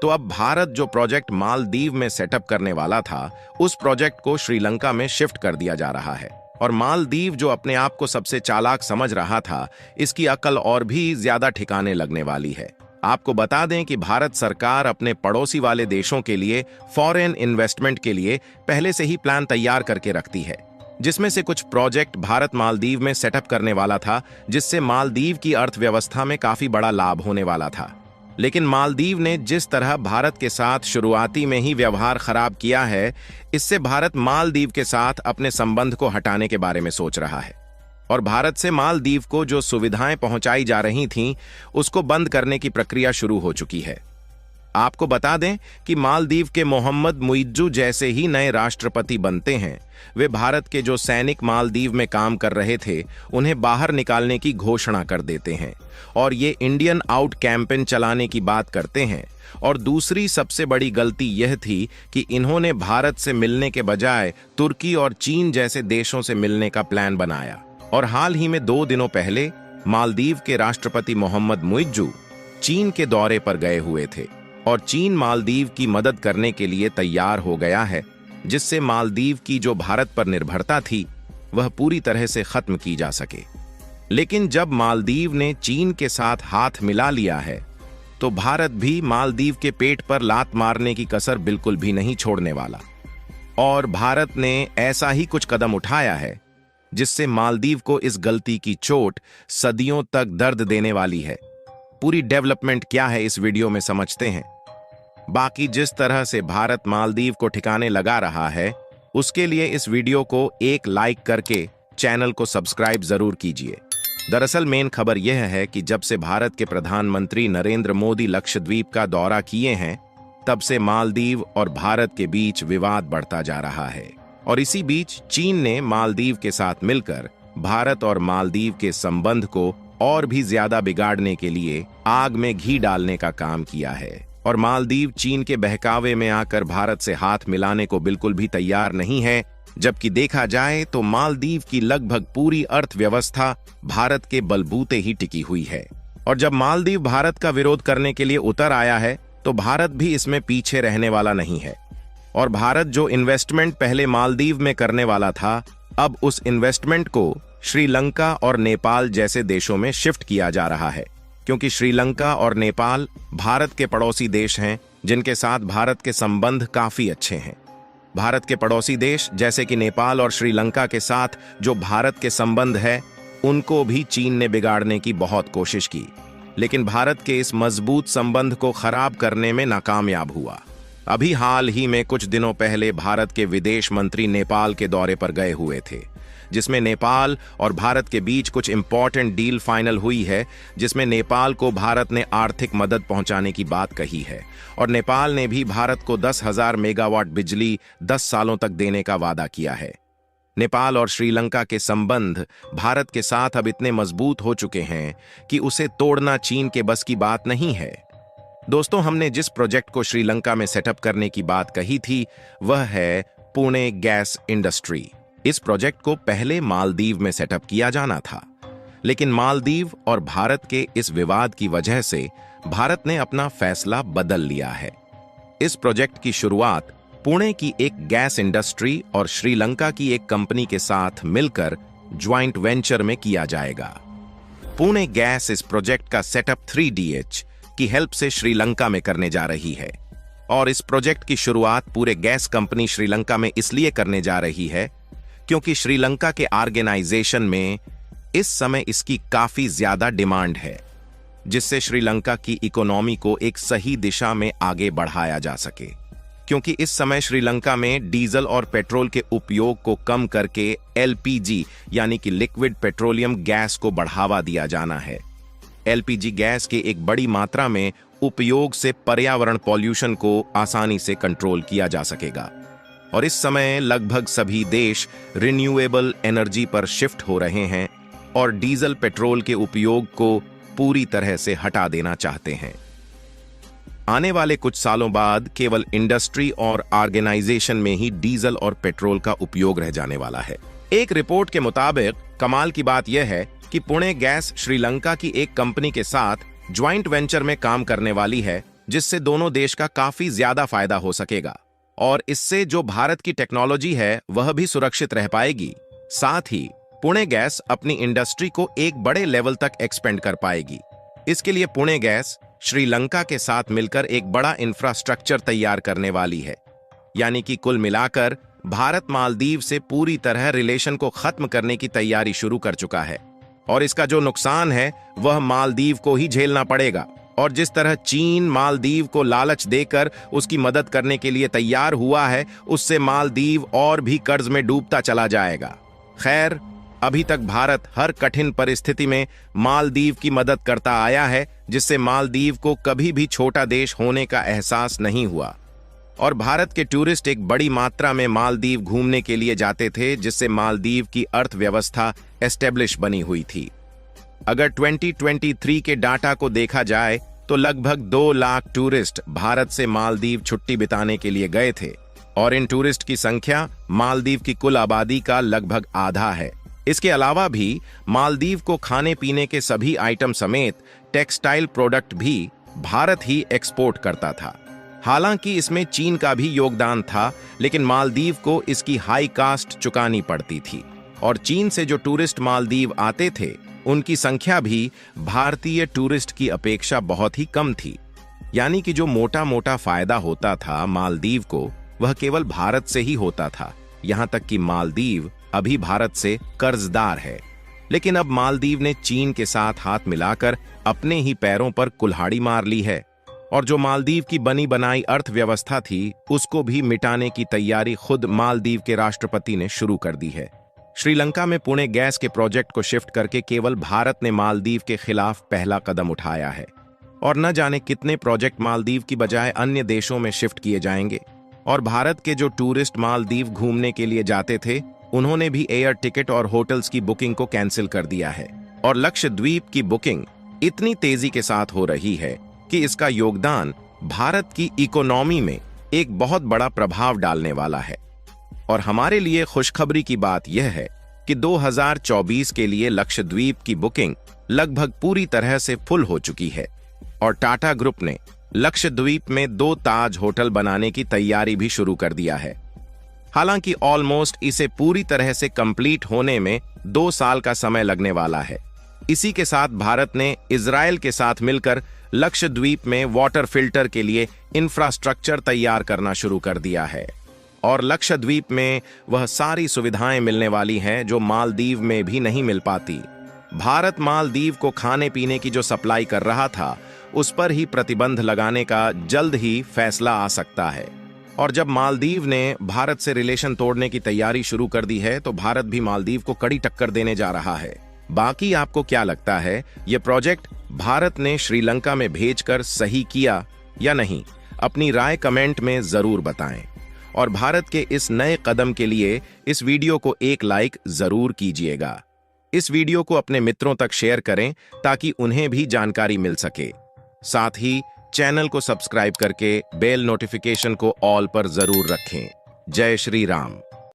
तो अब भारत जो प्रोजेक्ट मालदीव में सेटअप करने वाला था, उस प्रोजेक्ट को श्रीलंका में शिफ्ट कर दिया जा रहा है। और मालदीव जो अपने आप को सबसे चालाक समझ रहा था, इसकी अकल और भी ज्यादा ठिकाने लगने वाली है। आपको बता दें कि भारत सरकार अपने पड़ोसी वाले देशों के लिए फॉरेन इन्वेस्टमेंट के लिए पहले से ही प्लान तैयार करके रखती है, जिसमें से कुछ प्रोजेक्ट भारत मालदीव में सेटअप करने वाला था, जिससे मालदीव की अर्थव्यवस्था में काफी बड़ा लाभ होने वाला था। लेकिन मालदीव ने जिस तरह भारत के साथ शुरुआती में ही व्यवहार खराब किया है, इससे भारत मालदीव के साथ अपने संबंध को हटाने के बारे में सोच रहा है। और भारत से मालदीव को जो सुविधाएं पहुंचाई जा रही थीं, उसको बंद करने की प्रक्रिया शुरू हो चुकी है। आपको बता दें कि मालदीव के मोहम्मद मुइज्जू जैसे ही नए राष्ट्रपति बनते हैं, वे भारत के जो सैनिक मालदीव में काम कर रहे थे, उन्हें बाहर निकालने की घोषणा कर देते हैं और ये इंडियन आउट कैंपेन चलाने की बात करते हैं। और दूसरी सबसे बड़ी गलती यह थी कि इन्होंने भारत से मिलने के बजाय तुर्की और चीन जैसे देशों से मिलने का प्लान बनाया। और हाल ही में 2 दिनों पहले मालदीव के राष्ट्रपति मोहम्मद मुइज्जू चीन के दौरे पर गए हुए थे और चीन मालदीव की मदद करने के लिए तैयार हो गया है, जिससे मालदीव की जो भारत पर निर्भरता थी, वह पूरी तरह से खत्म की जा सके। लेकिन जब मालदीव ने चीन के साथ हाथ मिला लिया है, तो भारत भी मालदीव के पेट पर लात मारने की कसर बिल्कुल भी नहीं छोड़ने वाला। और भारत ने ऐसा ही कुछ कदम उठाया है, जिससे मालदीव को इस गलती की चोट सदियों तक दर्द देने वाली है। पूरी डेवलपमेंट क्या है इस वीडियो में समझते हैं। बाकी जिस तरह से भारत मालदीव को ठिकाने लगा रहा है, उसके लिए इस वीडियो को एक लाइक करके चैनल को सब्सक्राइब जरूर कीजिए। दरअसल मेन खबर यह है कि जब से भारत के प्रधानमंत्री नरेंद्र मोदी लक्षद्वीप का दौरा किए हैं, तब से मालदीव और भारत के बीच विवाद बढ़ता जा रहा है। और इसी बीच चीन ने मालदीव के साथ मिलकर भारत और मालदीव के संबंध को और भी ज्यादा बिगाड़ने के लिए आग में घी डालने का काम किया है। और मालदीव चीन के बहकावे में आकर भारत से हाथ मिलाने को बिल्कुल भी तैयार नहीं है, जबकि देखा जाए तो मालदीव की लगभग पूरी अर्थव्यवस्था भारत के बलबूते ही टिकी हुई है। और जब मालदीव भारत का विरोध करने के लिए उतर आया है, तो भारत भी इसमें पीछे रहने वाला नहीं है। और भारत जो इन्वेस्टमेंट पहले मालदीव में करने वाला था, अब उस इन्वेस्टमेंट को श्रीलंका और नेपाल जैसे देशों में शिफ्ट किया जा रहा है, क्योंकि श्रीलंका और नेपाल भारत के पड़ोसी देश हैं, जिनके साथ भारत के संबंध काफी अच्छे हैं। भारत के पड़ोसी देश जैसे कि नेपाल और श्रीलंका के साथ जो भारत के संबंध है, उनको भी चीन ने बिगाड़ने की बहुत कोशिश की, लेकिन भारत के इस मजबूत संबंध को खराब करने में नाकामयाब हुआ। अभी हाल ही में कुछ दिनों पहले भारत के विदेश मंत्री नेपाल के दौरे पर गए हुए थे, जिसमें नेपाल और भारत के बीच कुछ इंपॉर्टेंट डील फाइनल हुई है, जिसमें नेपाल को भारत ने आर्थिक मदद पहुंचाने की बात कही है और नेपाल ने भी भारत को 10,000 मेगावाट बिजली 10 सालों तक देने का वादा किया है। नेपाल और श्रीलंका के संबंध भारत के साथ अब इतने मजबूत हो चुके हैं कि उसे तोड़ना चीन के बस की बात नहीं है। दोस्तों, हमने जिस प्रोजेक्ट को श्रीलंका में सेटअप करने की बात कही थी, वह है पुणे गैस इंडस्ट्री। इस प्रोजेक्ट को पहले मालदीव में सेटअप किया जाना था, लेकिन मालदीव और भारत के इस विवाद की वजह से भारत ने अपना फैसला बदल लिया है। इस प्रोजेक्ट की शुरुआत पुणे की एक गैस इंडस्ट्री और श्रीलंका की एक कंपनी के साथ मिलकर ज्वाइंट वेंचर में किया जाएगा। पुणे गैस इस प्रोजेक्ट का सेटअप 3DH की हेल्प से श्रीलंका में करने जा रही है। और इस प्रोजेक्ट की शुरुआत पूरे गैस कंपनी श्रीलंका में इसलिए करने जा रही है क्योंकि श्रीलंका के ऑर्गेनाइजेशन में इस समय इसकी काफी ज्यादा डिमांड है, जिससे श्रीलंका की इकोनॉमी को एक सही दिशा में आगे बढ़ाया जा सके। क्योंकि इस समय श्रीलंका में डीजल और पेट्रोल के उपयोग को कम करके LPG यानी कि लिक्विड पेट्रोलियम गैस को बढ़ावा दिया जाना है। LPG गैस के एक बड़ी मात्रा में उपयोग से पर्यावरण पॉल्यूशन को आसानी से कंट्रोल किया जा सकेगा। और इस समय लगभग सभी देश रिन्यूएबल एनर्जी पर शिफ्ट हो रहे हैं और डीजल पेट्रोल के उपयोग को पूरी तरह से हटा देना चाहते हैं। आने वाले कुछ सालों बाद केवल इंडस्ट्री और ऑर्गेनाइजेशन में ही डीजल और पेट्रोल का उपयोग रह जाने वाला है। एक रिपोर्ट के मुताबिक कमाल की बात यह है कि पुणे गैस श्रीलंका की एक कंपनी के साथ ज्वाइंट वेंचर में काम करने वाली है, जिससे दोनों देश का काफी ज्यादा फायदा हो सकेगा और इससे जो भारत की टेक्नोलॉजी है वह भी सुरक्षित रह पाएगी। साथ ही पुणे गैस अपनी इंडस्ट्री को एक बड़े लेवल तक एक्सपेंड कर पाएगी। इसके लिए पुणे गैस श्रीलंका के साथ मिलकर एक बड़ा इंफ्रास्ट्रक्चर तैयार करने वाली है। यानी कि कुल मिलाकर भारत मालदीव से पूरी तरह रिलेशन को खत्म करने की तैयारी शुरू कर चुका है और इसका जो नुकसान है वह मालदीव को ही झेलना पड़ेगा। और जिस तरह चीन मालदीव को लालच देकर उसकी मदद करने के लिए तैयार हुआ है, उससे मालदीव और भी कर्ज में डूबता चला जाएगा। खैर, अभी तक भारत हर कठिन परिस्थिति में मालदीव की मदद करता आया है, जिससे मालदीव को कभी भी छोटा देश होने का एहसास नहीं हुआ और भारत के टूरिस्ट एक बड़ी मात्रा में मालदीव घूमने के लिए जाते थे, जिससे मालदीव की अर्थव्यवस्था एस्टेब्लिश बनी हुई थी। अगर 2023 के डाटा को देखा जाए तो लगभग 2 लाख टूरिस्ट भारत से मालदीव छुट्टी बिताने के लिए गए थे और इन टूरिस्ट की संख्या मालदीव की कुल आबादी का लगभग आधा है। इसके अलावा भी मालदीव को खाने पीने के सभी आइटम समेत टेक्सटाइल प्रोडक्ट भी भारत ही एक्सपोर्ट करता था। हालांकि इसमें चीन का भी योगदान था, लेकिन मालदीव को इसकी हाई कास्ट चुकानी पड़ती थी और चीन से जो टूरिस्ट मालदीव आते थे उनकी संख्या भी भारतीय टूरिस्ट की अपेक्षा बहुत ही कम थी। यानी कि जो मोटा मोटा फायदा होता था मालदीव को, वह केवल भारत से ही होता था। यहां तक कि मालदीव अभी भारत से कर्जदार है, लेकिन अब मालदीव ने चीन के साथ हाथ मिलाकर अपने ही पैरों पर कुल्हाड़ी मार ली है और जो मालदीव की बनी बनाई अर्थव्यवस्था थी उसको भी मिटाने की तैयारी खुद मालदीव के राष्ट्रपति ने शुरू कर दी है। श्रीलंका में पुणे गैस के प्रोजेक्ट को शिफ्ट करके केवल भारत ने मालदीव के खिलाफ पहला कदम उठाया है और न जाने कितने प्रोजेक्ट मालदीव की बजाय अन्य देशों में शिफ्ट किए जाएंगे। और भारत के जो टूरिस्ट मालदीव घूमने के लिए जाते थे उन्होंने भी एयर टिकट और होटल्स की बुकिंग को कैंसिल कर दिया है और लक्षद्वीप की बुकिंग इतनी तेजी के साथ हो रही है कि इसका योगदान भारत की इकोनॉमी में एक बहुत बड़ा प्रभाव डालने वाला है। और हमारे लिए खुशखबरी की बात यह है कि 2024 के लिए लक्षद्वीप की बुकिंग लगभग पूरी तरह से फुल हो चुकी है और टाटा ग्रुप ने लक्षद्वीप में 2 ताज होटल बनाने की तैयारी भी शुरू कर दिया है। हालांकि ऑलमोस्ट इसे पूरी तरह से कंप्लीट होने में 2 साल का समय लगने वाला है। इसी के साथ भारत ने इजराइल के साथ मिलकर लक्षद्वीप में वाटर फिल्टर के लिए इंफ्रास्ट्रक्चर तैयार करना शुरू कर दिया है और लक्षद्वीप में वह सारी सुविधाएं मिलने वाली हैं जो मालदीव में भी नहीं मिल पाती। भारत मालदीव को खाने पीने की जो सप्लाई कर रहा था उस पर ही प्रतिबंध लगाने का जल्द ही फैसला आ सकता है और जब मालदीव ने भारत से रिलेशन तोड़ने की तैयारी शुरू कर दी है तो भारत भी मालदीव को कड़ी टक्कर देने जा रहा है। बाकी आपको क्या लगता है, ये प्रोजेक्ट भारत ने श्रीलंका में भेजकर सही किया या नहीं? अपनी राय कमेंट में जरूर बताएं और भारत के इस नए कदम के लिए इस वीडियो को एक लाइक जरूर कीजिएगा। इस वीडियो को अपने मित्रों तक शेयर करें ताकि उन्हें भी जानकारी मिल सके। साथ ही चैनल को सब्सक्राइब करके बेल नोटिफिकेशन को ऑल पर जरूर रखें। जय श्री राम।